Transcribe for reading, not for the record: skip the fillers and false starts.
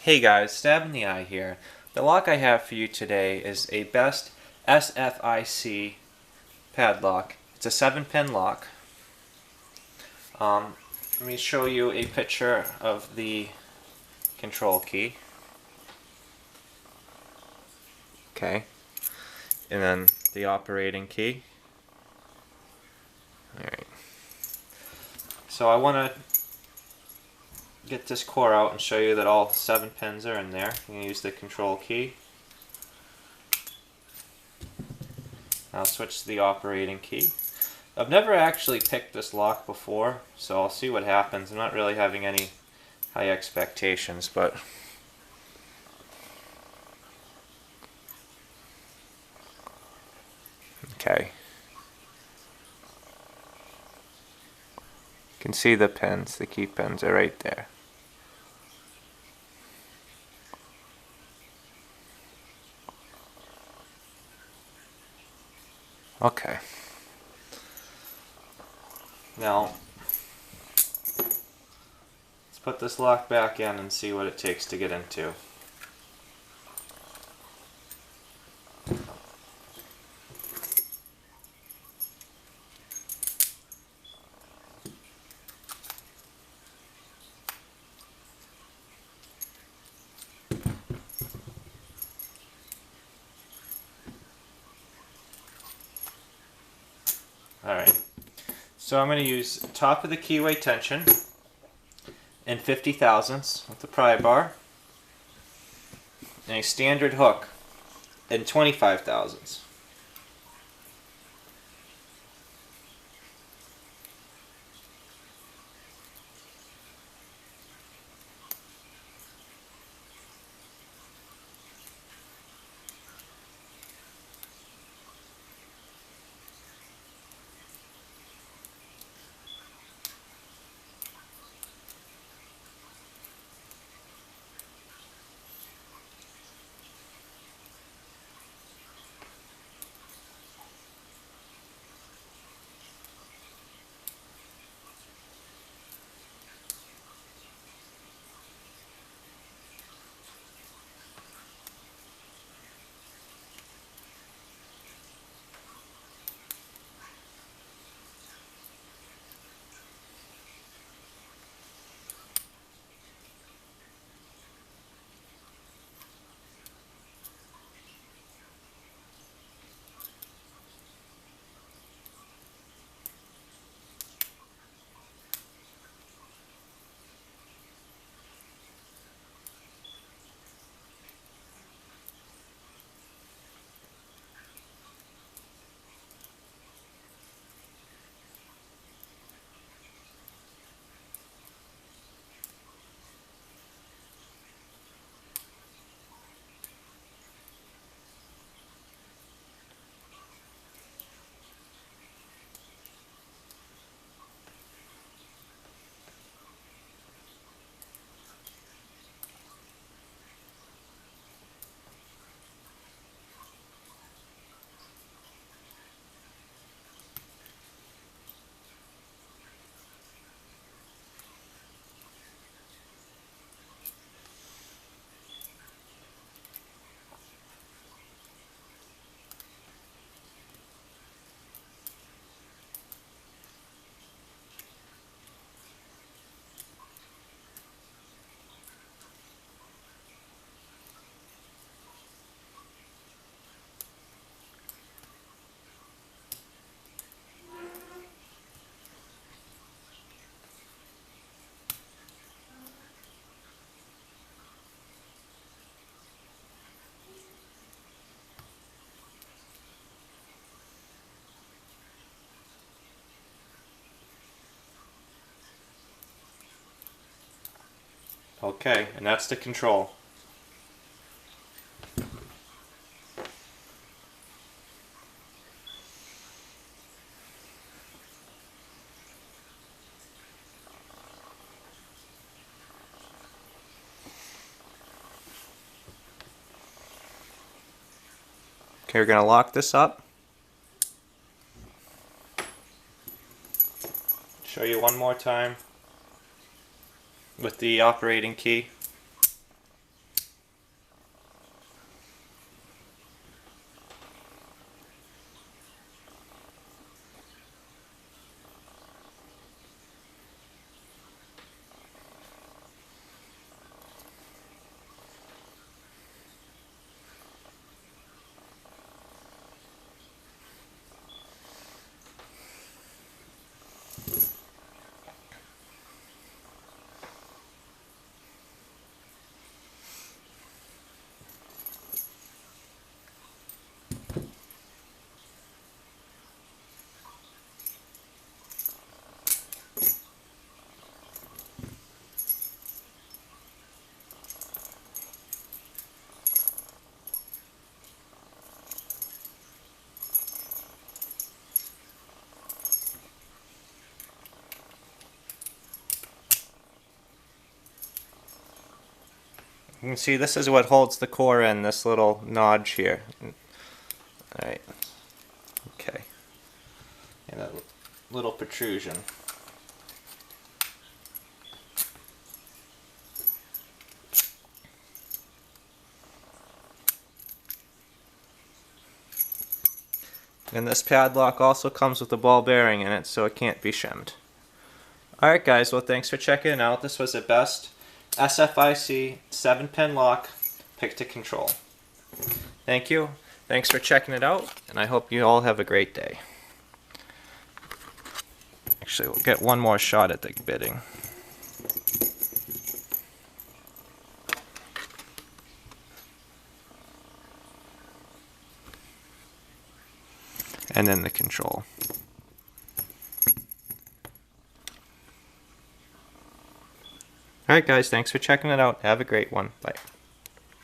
Hey guys, Stab in the Eye here. The lock I have for you today is a Best SFIC padlock. It's a 7-pin lock. Let me show you a picture of the control key. Okay. And then the operating key. Alright. So I want to get this core out and show you that all 7 pins are in there. I'm going to use the control key. I'll switch to the operating key. I've never actually picked this lock before, so I'll see what happens. I'm not really having any high expectations, but okay. You can see the pins, the key pins are right there. Okay. Now, let's put this lock back in and see what it takes to get into. Alright, so I'm going to use top of the keyway tension and 50 thousandths with the pry bar, and a standard hook and 25 thousandths. Okay, and that's the control. Okay, we're going to lock this up. Show you one more time with the operating key. You can see this is what holds the core in, this little notch here. Alright. Okay. And a little protrusion. And this padlock also comes with a ball bearing in it, so it can't be shimmed. Alright guys, well thanks for checking it out. This was the best SFIC 7-pin lock pick to control. Thank you. Thanks for checking it out, and I hope you all have a great day. Actually, we'll get one more shot at the bitting. And then the control. Alright guys, thanks for checking it out. Have a great one. Bye.